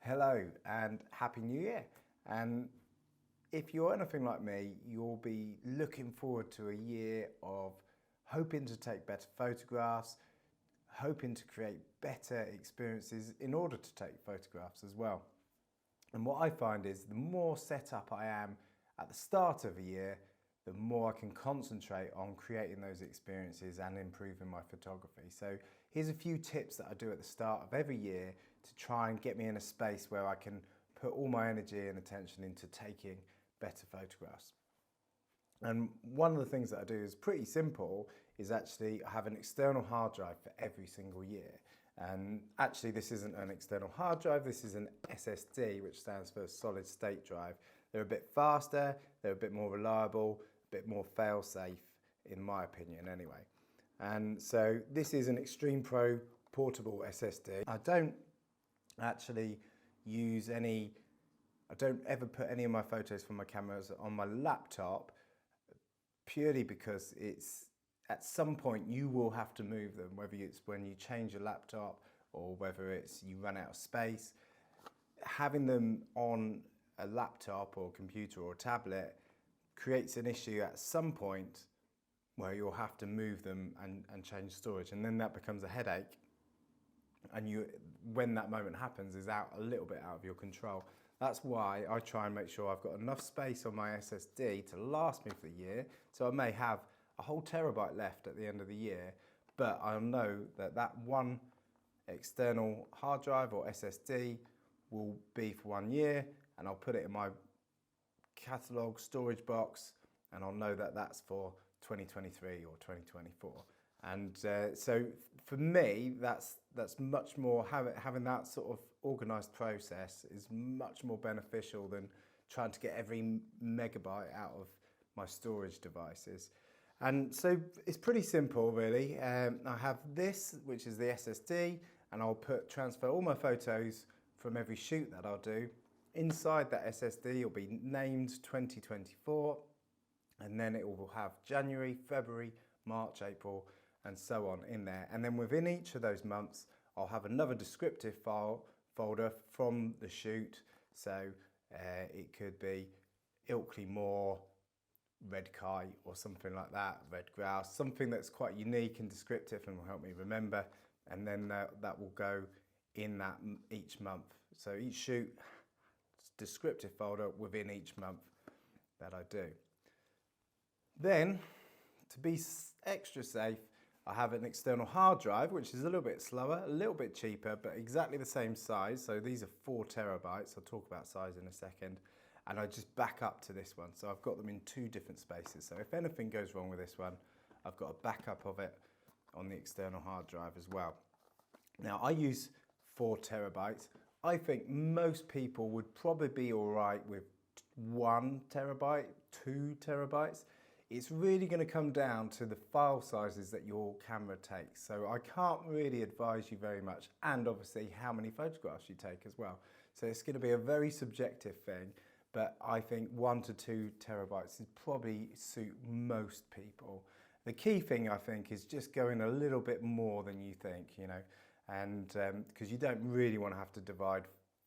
Hello and Happy New Year. And if you're anything like me, you'll be looking forward to a year of hoping to take better photographs, hoping to create better experiences in order to take photographs as well. And what I find is the more set up I am at the start of a year, the more I can concentrate on creating those experiences and improving my photography. So here's a few tips that I do at the start of every year to try and get me in a space where I can put all my energy and attention into taking better photographs. And one of the things that I do is pretty simple, is actually I have an external hard drive for every single year. And actually this isn't an external hard drive, this is an SSD, which stands for solid state drive. They're a bit faster, they're a bit more reliable, a bit more fail-safe in my opinion anyway. And so this is an Extreme Pro portable SSD. I don't actually use any, I don't ever put any of my photos from my cameras on my laptop, purely because it's, at some point you will have to move them, whether it's when you change your laptop or whether it's you run out of space. Having them on a laptop or computer or tablet creates an issue at some point where you'll have to move them and change storage, and then that becomes a headache, and you, when that moment happens, is out a little bit out of your control. That's why I try and make sure I've got enough space on my SSD to last me for the year. So I may have a whole terabyte left at the end of the year, but I'll know that that one external hard drive or SSD will be for 1 year, and I'll put it in my catalog storage box, and I'll know that that's for 2023 or 2024. And so for me, that's much more, having that sort of organised process is much more beneficial than trying to get every megabyte out of my storage devices. And so it's pretty simple really. I have this, which is the SSD, and I'll transfer all my photos from every shoot that I'll do. Inside that SSD it'll be named 2024, and then it will have January, February, March, April, and so on in there. And then within each of those months, I'll have another descriptive folder from the shoot. So it could be Ilkley Moor, red kite or something like that, red grouse, something that's quite unique and descriptive and will help me remember. And then that will go in that each month. So each shoot, descriptive folder within each month that I do. Then, to be extra safe, I have an external hard drive, which is a little bit slower, a little bit cheaper, but exactly the same size. So these are 4 terabytes. I'll talk about size in a second. And I just back up to this one. So I've got them in 2 different spaces. So if anything goes wrong with this one, I've got a backup of it on the external hard drive as well. Now I use 4 terabytes. I think most people would probably be all right with 1 terabyte, 2 terabytes. It's really going to come down to the file sizes that your camera takes. So I can't really advise you very much, and obviously how many photographs you take as well. So it's going to be a very subjective thing, but I think 1 to 2 terabytes is probably suit most people. The key thing I think is just going a little bit more than you think, you know, and because you don't really want to have to divide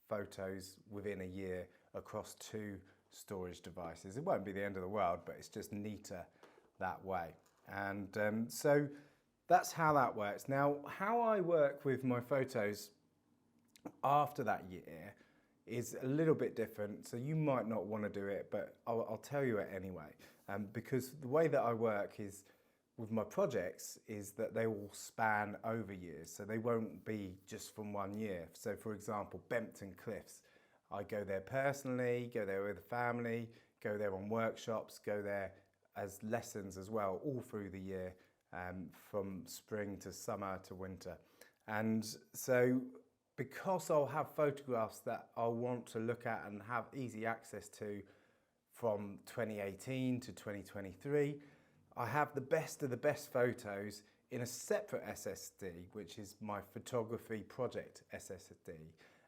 photos within a year across 2 storage devices. It won't be the end of the world, but it's just neater that way. And so that's how that works. Now, how I work with my photos after that year is a little bit different. So you might not want to do it, but I'll tell you it anyway. Because the way that I work is with my projects is that they will span over years. So they won't be just from 1 year. So for example, Bempton Cliffs, I go there personally, go there with the family, go there on workshops, go there as lessons as well, all through the year, from spring to summer to winter. And so because I'll have photographs that I'll want to look at and have easy access to from 2018 to 2023, I have the best of the best photos in a separate SSD, which is my photography project SSD.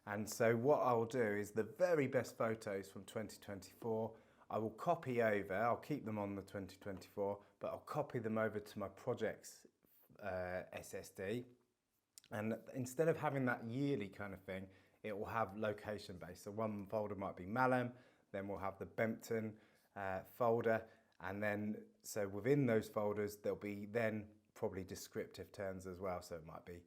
And so what I'll do is the very best photos from 2024, I will copy over, I'll keep them on the 2024, but I'll copy them over to my project's SSD. And instead of having that yearly kind of thing, it will have location based. So one folder might be Malham, then we'll have the Bempton folder, and then so within those folders there'll be then probably descriptive terms as well. So it might be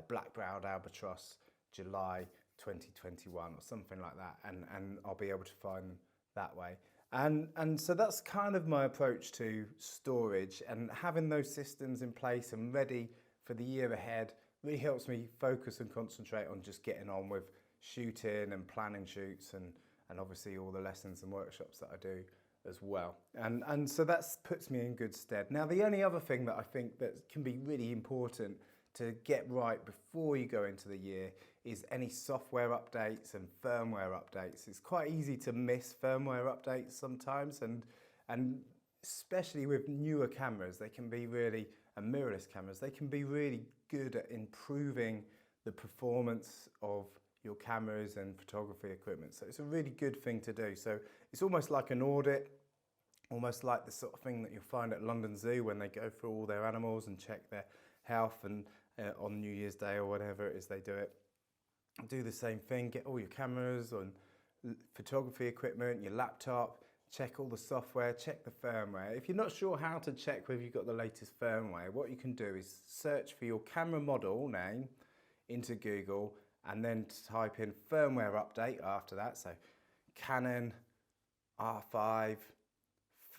black-browed albatross, July 2021 or something like that, and I'll be able to find them that way. And so that's kind of my approach to storage, and having those systems in place and ready for the year ahead really helps me focus and concentrate on just getting on with shooting and planning shoots and obviously all the lessons and workshops that I do as well. And so that puts me in good stead. Now, the only other thing that I think that can be really important to get right before you go into the year is any software updates and firmware updates. It's quite easy to miss firmware updates sometimes, and especially with newer cameras, they can be really, and mirrorless cameras, they can be really good at improving the performance of your cameras and photography equipment. So it's a really good thing to do. So it's almost like an audit, almost like the sort of thing that you'll find at London Zoo when they go through all their animals and check their health, and on New Year's Day or whatever it is they do it. Do the same thing, get all your cameras and photography equipment, your laptop, check all the software, check the firmware. If you're not sure how to check whether you've got the latest firmware, what you can do is search for your camera model name into Google and then type in firmware update after that. So Canon R5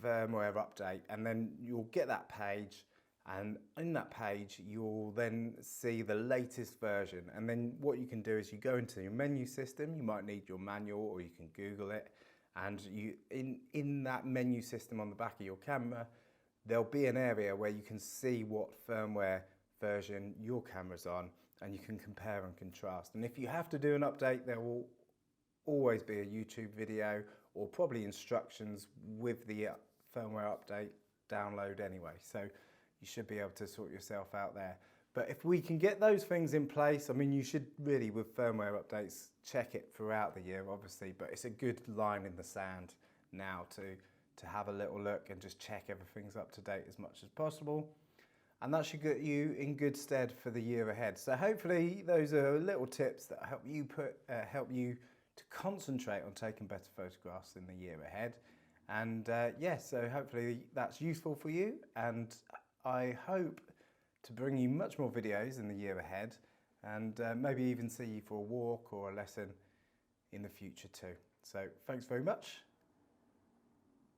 firmware update, and then you'll get that page, and in that page you'll then see the latest version. And then what you can do is you go into your menu system, you might need your manual or you can Google it, and you in that menu system on the back of your camera there'll be an area where you can see what firmware version your camera's on, and you can compare and contrast. And if you have to do an update, there will always be a YouTube video or probably instructions with the firmware update download anyway, so you should be able to sort yourself out there. But if we can get those things in place, I mean, you should really, with firmware updates, check it throughout the year, obviously, but it's a good line in the sand now to have a little look and just check everything's up to date as much as possible. And that should get you in good stead for the year ahead. So hopefully those are little tips that help you to concentrate on taking better photographs in the year ahead. And yeah, so hopefully that's useful for you, and I hope to bring you much more videos in the year ahead, and maybe even see you for a walk or a lesson in the future too. So thanks very much.